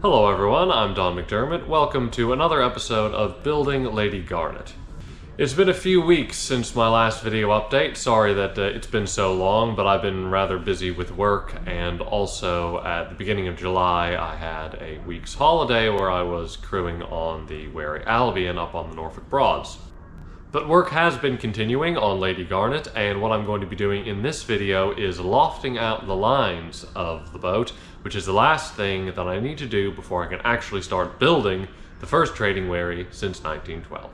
Hello everyone, I'm Don McDermott. Welcome to another episode of Building Lady Garnet. It's been a few weeks since my last video update. Sorry that it's been so long, but I've been rather busy with work, and also at the beginning of July I had a week's holiday where I was crewing on the Wherry Albion up on the Norfolk Broads. But work has been continuing on Lady Garnet, and what I'm going to be doing in this video is lofting out the lines of the boat, which is the last thing that I need to do before I can actually start building the first trading wherry since 1912.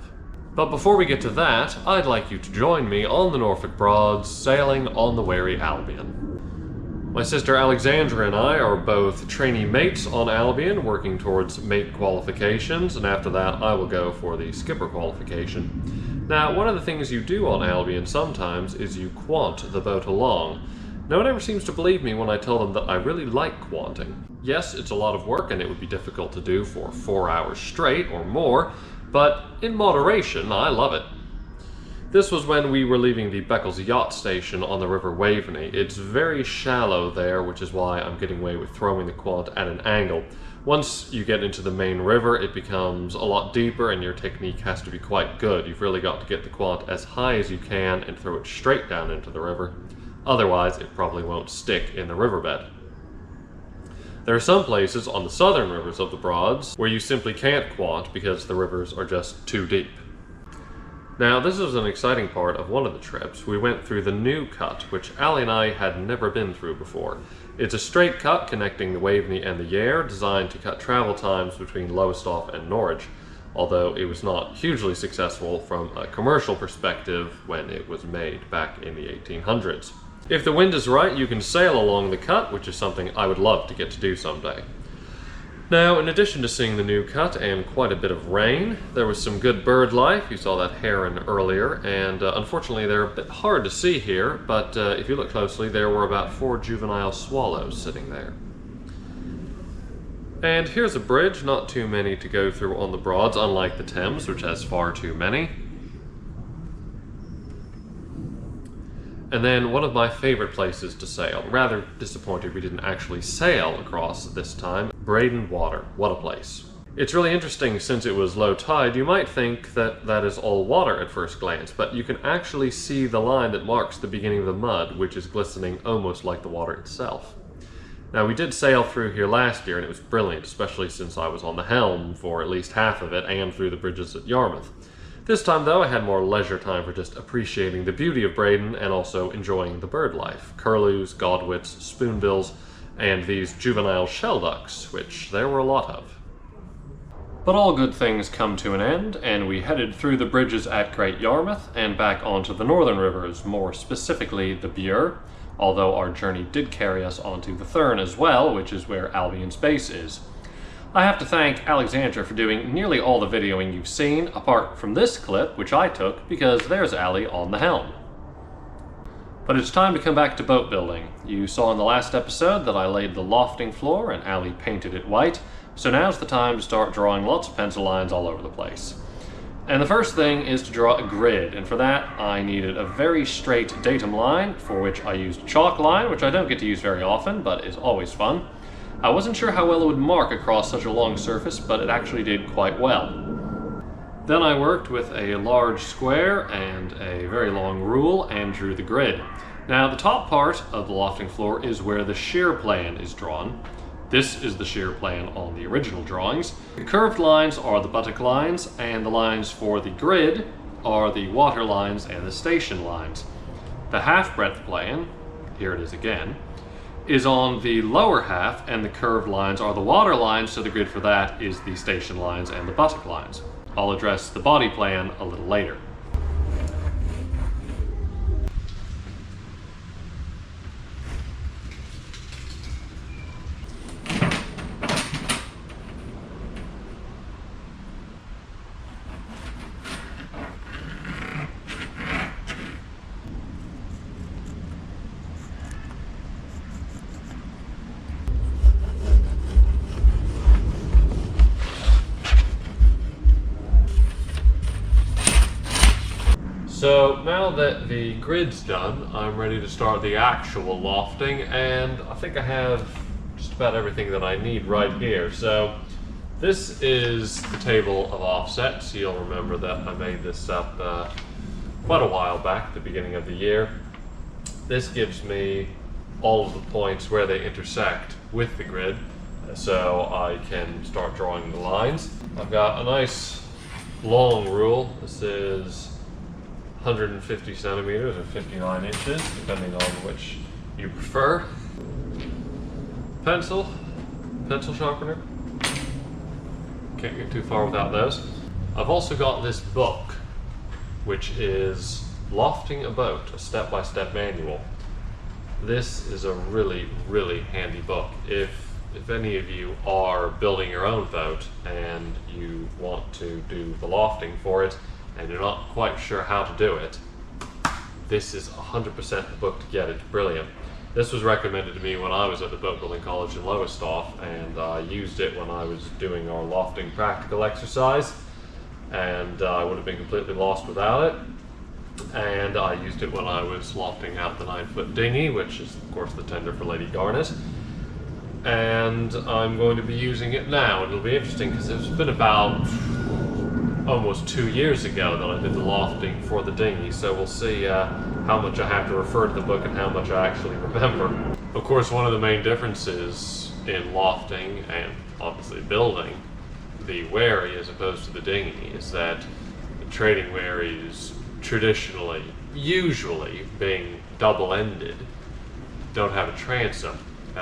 But before we get to that, I'd like you to join me on the Norfolk Broads, sailing on the Wherry Albion. My sister Alexandra and I are both trainee mates on Albion, working towards mate qualifications, and after that I will go for the skipper qualification. Now, one of the things you do on Albion sometimes is you quant the boat along. No one ever seems to believe me when I tell them that I really like quanting. Yes, it's a lot of work and it would be difficult to do for 4 hours straight or more, but in moderation, I love it. This was when we were leaving the Beccles Yacht Station on the River Waveney. It's very shallow there, which is why I'm getting away with throwing the quant at an angle. Once you get into the main river, it becomes a lot deeper and your technique has to be quite good. You've really got to get the quant as high as you can and throw it straight down into the river. Otherwise, it probably won't stick in the riverbed. There are some places on the southern rivers of the Broads where you simply can't quant because the rivers are just too deep. Now, this was an exciting part of one of the trips. We went through the new cut, which Allie and I had never been through before. It's a straight cut connecting the Waveney and the Yare, designed to cut travel times between Lowestoft and Norwich, although it was not hugely successful from a commercial perspective when it was made back in the 1800s. If the wind is right, you can sail along the cut, which is something I would love to get to do someday. Now, in addition to seeing the new cut and quite a bit of rain, there was some good bird life. You saw that heron earlier, and unfortunately they're a bit hard to see here, but if you look closely, there were about 4 juvenile swallows sitting there. And here's a bridge, not too many to go through on the Broads, unlike the Thames, which has far too many. And then one of my favorite places to sail. Rather disappointed we didn't actually sail across this time. Breydon Water. What a place. It's really interesting, since it was low tide, you might think that that is all water at first glance, but you can actually see the line that marks the beginning of the mud, which is glistening almost like the water itself. Now, we did sail through here last year and it was brilliant, especially since I was on the helm for at least half of it and through the bridges at Yarmouth. This time, though, I had more leisure time for just appreciating the beauty of Breydon and also enjoying the bird life. Curlews, godwits, spoonbills, and these juvenile shelducks, which there were a lot of. But all good things come to an end, and we headed through the bridges at Great Yarmouth and back onto the northern rivers, more specifically the Bure, although our journey did carry us onto the Thurn as well, which is where Albion's base is. I have to thank Alexandra for doing nearly all the videoing you've seen, apart from this clip, which I took, because there's Allie on the helm. But it's time to come back to boat building. You saw in the last episode that I laid the lofting floor and Allie painted it white, so now's the time to start drawing lots of pencil lines all over the place. And the first thing is to draw a grid, and for that I needed a very straight datum line, for which I used chalk line, which I don't get to use very often, but is always fun. I wasn't sure how well it would mark across such a long surface, but it actually did quite well. Then I worked with a large square and a very long rule and drew the grid. Now, the top part of the lofting floor is where the shear plan is drawn. This is the shear plan on the original drawings. The curved lines are the buttock lines, and the lines for the grid are the water lines and the station lines. The half-breadth plan, here it is again, is on the lower half, and the curved lines are the water lines, so the grid for that is the station lines and the buttock lines. I'll address the body plan a little later. So now that the grid's done, I'm ready to start the actual lofting, and I think I have just about everything that I need right here. So this is the table of offsets. You'll remember that I made this up quite a while back at the beginning of the year. This gives me all of the points where they intersect with the grid, so I can start drawing the lines. I've got a nice long rule. This is 150 centimeters or 59 inches, depending on which you prefer. Pencil sharpener. Can't get too far without those. I've also got this book, which is Lofting a Boat, a step-by-step manual. This is a really, really handy book. If any of you are building your own boat and you want to do the lofting for it and you're not quite sure how to do it, this is 100% the book to get. It's brilliant. This was recommended to me when I was at the boat building college in Lowestoft, and I used it when I was doing our lofting practical exercise, and I would have been completely lost without it. And I used it when I was lofting out the 9-foot dinghy, which is of course the tender for Lady Garnet. And I'm going to be using it now. It'll be interesting because it's been about almost 2 years ago that I did the lofting for the dinghy, so we'll see how much I have to refer to the book and how much I actually remember. Of course, one of the main differences in lofting and obviously building the wherry as opposed to the dinghy is that the trading wherries traditionally, usually being double-ended, don't have a transom,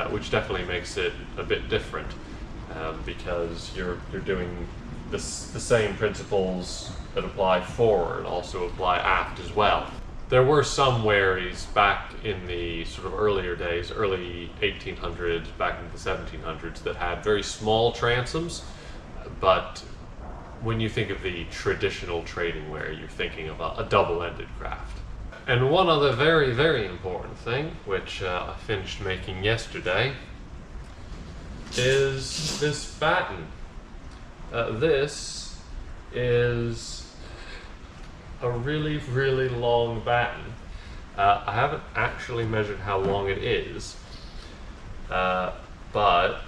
which definitely makes it a bit different because you're doing the same principles that apply forward also apply aft as well. There were some wherries back in the sort of earlier days, early 1800s, back into the 1700s, that had very small transoms, but when you think of the traditional trading wherry, you're thinking of a double-ended craft. And one other very, very important thing, which I finished making yesterday, is this batten. This is a really, really long batten. I haven't actually measured how long it is, but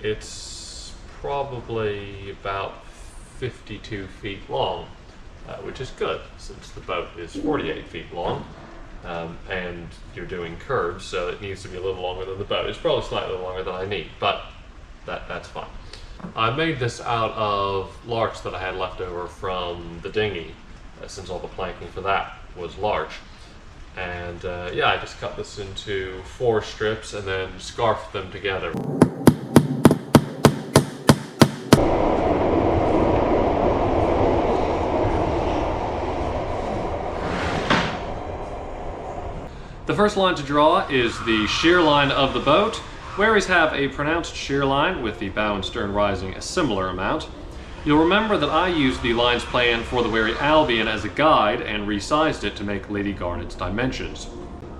it's probably about 52 feet long, which is good since the boat is 48 feet long, and you're doing curves, so it needs to be a little longer than the boat. It's probably slightly longer than I need, but that's fine. I made this out of larch that I had left over from the dinghy, since all the planking for that was larch. And yeah, I just cut this into 4 strips and then scarfed them together. The first line to draw is the shear line of the boat. Wherries have a pronounced shear line, with the bow and stern rising a similar amount. You'll remember that I used the lines planned for the wherry Albion as a guide and resized it to make Lady Garnet's dimensions.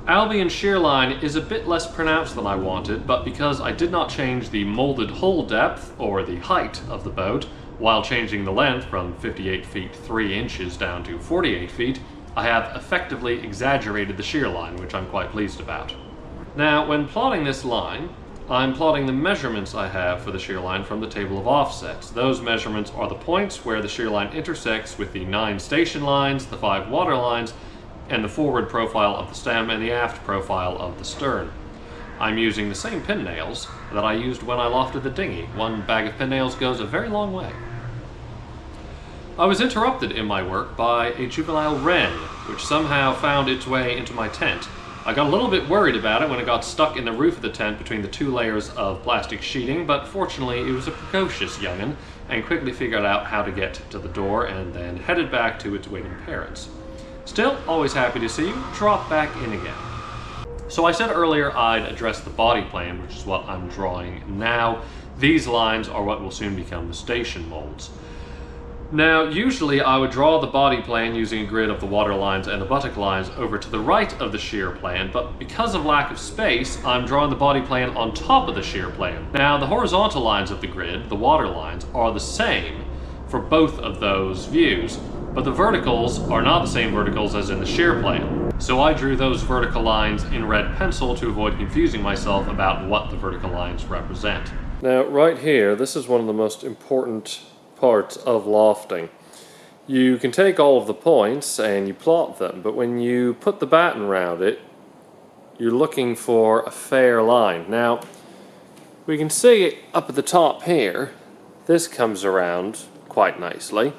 Albion's shear line is a bit less pronounced than I wanted, but because I did not change the molded hull depth, or the height, of the boat, while changing the length from 58 feet 3 inches down to 48 feet, I have effectively exaggerated the shear line, which I'm quite pleased about. Now, when plotting this line, I'm plotting the measurements I have for the shear line from the table of offsets. Those measurements are the points where the shear line intersects with the 9 station lines, the 5 water lines, and the forward profile of the stem and the aft profile of the stern. I'm using the same pin nails that I used when I lofted the dinghy. One bag of pin nails goes a very long way. I was interrupted in my work by a juvenile wren, which somehow found its way into my tent. I got a little bit worried about it when it got stuck in the roof of the tent between the 2 layers of plastic sheeting, but fortunately it was a precocious young'un and quickly figured out how to get to the door and then headed back to its waiting parents. Still, always happy to see you. Drop back in again. So I said earlier I'd address the body plan, which is what I'm drawing now. These lines are what will soon become the station molds. Now, usually I would draw the body plan using a grid of the water lines and the buttock lines over to the right of the shear plan, but because of lack of space, I'm drawing the body plan on top of the shear plan. Now, the horizontal lines of the grid, the water lines, are the same for both of those views, but the verticals are not the same verticals as in the shear plane. So I drew those vertical lines in red pencil to avoid confusing myself about what the vertical lines represent. Now right here, this is one of the most important parts of lofting. You can take all of the points and you plot them, but when you put the batten around it, you're looking for a fair line. Now, we can see it up at the top here. This comes around quite nicely.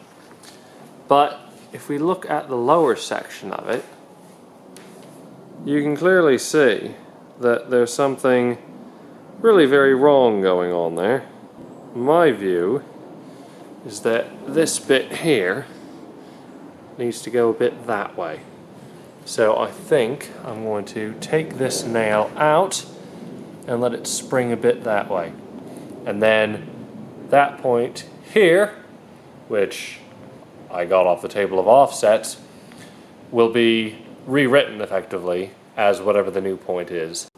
But if we look at the lower section of it, you can clearly see that there's something really very wrong going on there. My view is that this bit here needs to go a bit that way. So I think I'm going to take this nail out and let it spring a bit that way. And then that point here, which I got off the table of offsets, will be rewritten effectively as whatever the new point is.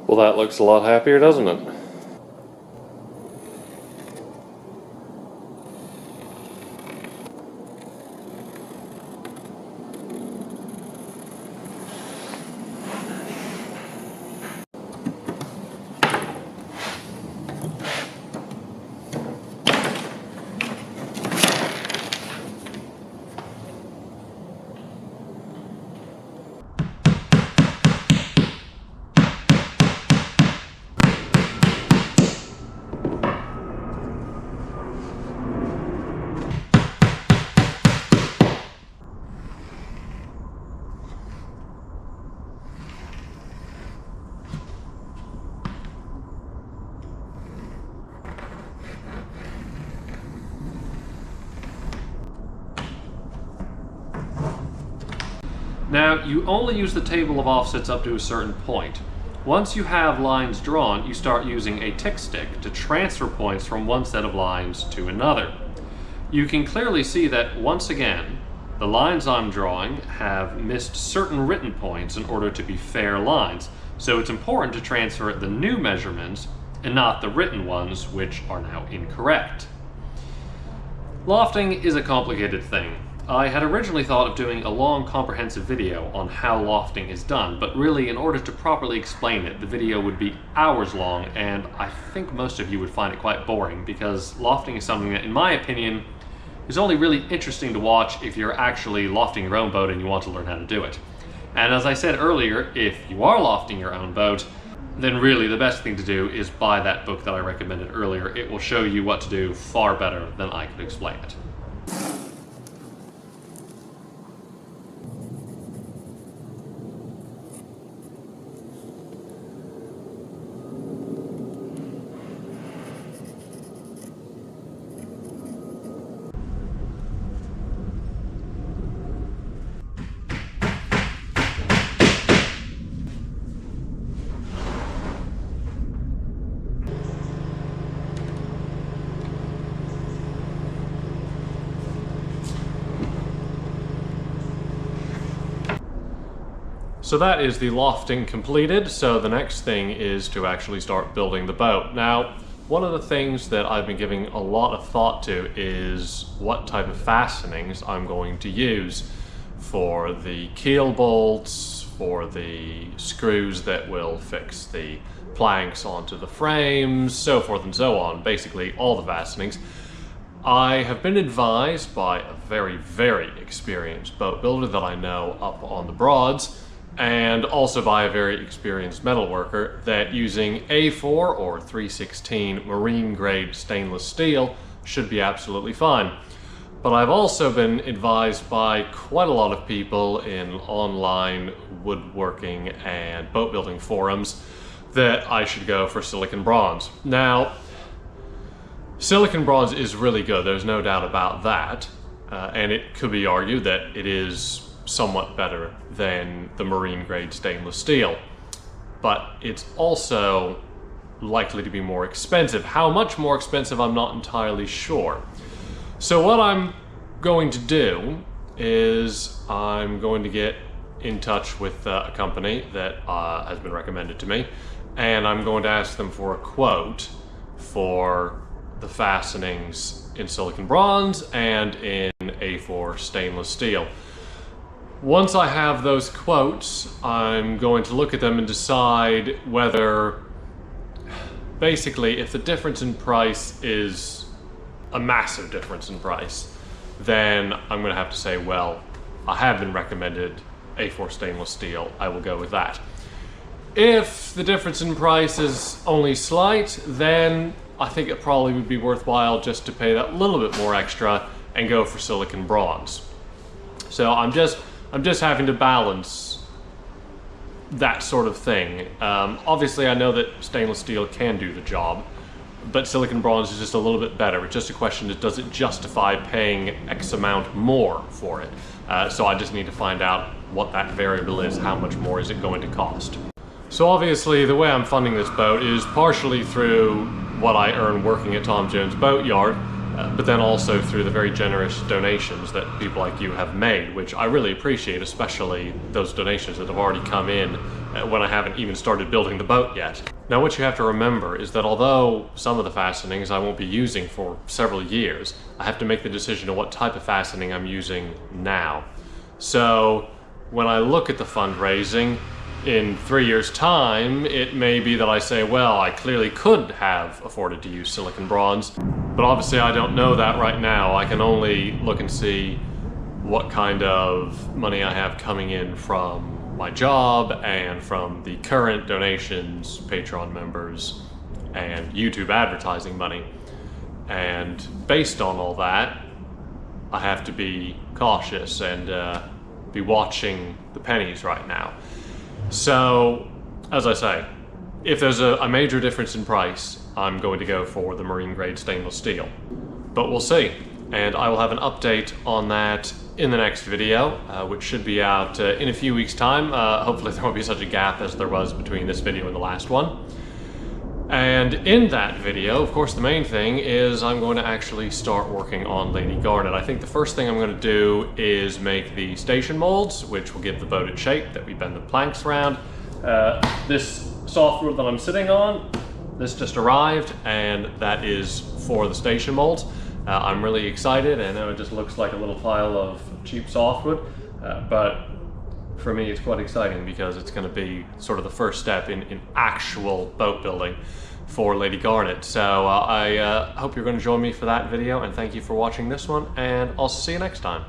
Well, that looks a lot happier, doesn't it? Now, you only use the table of offsets up to a certain point. Once you have lines drawn, you start using a tick stick to transfer points from one set of lines to another. You can clearly see that, once again, the lines I'm drawing have missed certain written points in order to be fair lines, so it's important to transfer the new measurements and not the written ones, which are now incorrect. Lofting is a complicated thing. I had originally thought of doing a long, comprehensive video on how lofting is done, but really, in order to properly explain it, the video would be hours long, and I think most of you would find it quite boring, because lofting is something that, in my opinion, is only really interesting to watch if you're actually lofting your own boat and you want to learn how to do it. And as I said earlier, if you are lofting your own boat, then really the best thing to do is buy that book that I recommended earlier. It will show you what to do far better than I could explain it. So that is the lofting completed, so the next thing is to actually start building the boat. Now, one of the things that I've been giving a lot of thought to is what type of fastenings I'm going to use for the keel bolts, for the screws that will fix the planks onto the frames, so forth and so on, basically all the fastenings. I have been advised by a very, very experienced boat builder that I know up on the Broads, and also by a very experienced metalworker, that using A4 or 316 marine grade stainless steel should be absolutely fine. But I've also been advised by quite a lot of people in online woodworking and boat building forums that I should go for silicon bronze. Now, silicon bronze is really good, there's no doubt about that, and it could be argued that it is somewhat better than the marine grade stainless steel, but it's also likely to be more expensive. How much more expensive, I'm not entirely sure. So what I'm going to do is I'm going to get in touch with a company that has been recommended to me, and I'm going to ask them for a quote for the fastenings in silicon bronze and in A4 stainless steel. Once I have those quotes, I'm going to look at them and decide whether, basically, if the difference in price is a massive difference in price, then I'm going to have to say, well, I have been recommended A4 stainless steel, I will go with that. If the difference in price is only slight, then I think it probably would be worthwhile just to pay that little bit more extra and go for silicon bronze. So I'm just having to balance that sort of thing. Obviously I know that stainless steel can do the job, but silicon bronze is just a little bit better. It's just a question of, does it justify paying X amount more for it? So I just need to find out what that variable is. How much more is it going to cost? So obviously the way I'm funding this boat is partially through what I earn working at Tom Jones Boatyard, but then also through the very generous donations that people like you have made, which I really appreciate, especially those donations that have already come in when I haven't even started building the boat yet. Now what you have to remember is that although some of the fastenings I won't be using for several years, I have to make the decision of what type of fastening I'm using now. So when I look at the fundraising, in 3 years' time, it may be that I say, well, I clearly could have afforded to use silicon bronze, but obviously I don't know that right now. I can only look and see what kind of money I have coming in from my job and from the current donations, Patreon members, and YouTube advertising money. And based on all that, I have to be cautious and be watching the pennies right now. So, as I say, if there's a major difference in price, I'm going to go for the marine grade stainless steel. But we'll see, and I will have an update on that in the next video, which should be out in a few weeks' time. Hopefully there won't be such a gap as there was between this video and the last one. And in that video, of course, the main thing is I'm going to actually start working on Lady Garnet. I think the first thing I'm going to do is make the station molds, which will give the boat its shape that we bend the planks around. This softwood that I'm sitting on, this just arrived, and that is for the station molds. I'm really excited. I know it just looks like a little pile of cheap softwood, but for me it's quite exciting because it's going to be sort of the first step in actual boat building for Lady Garnet. So I hope you're going to join me for that video, and thank you for watching this one, and I'll see you next time.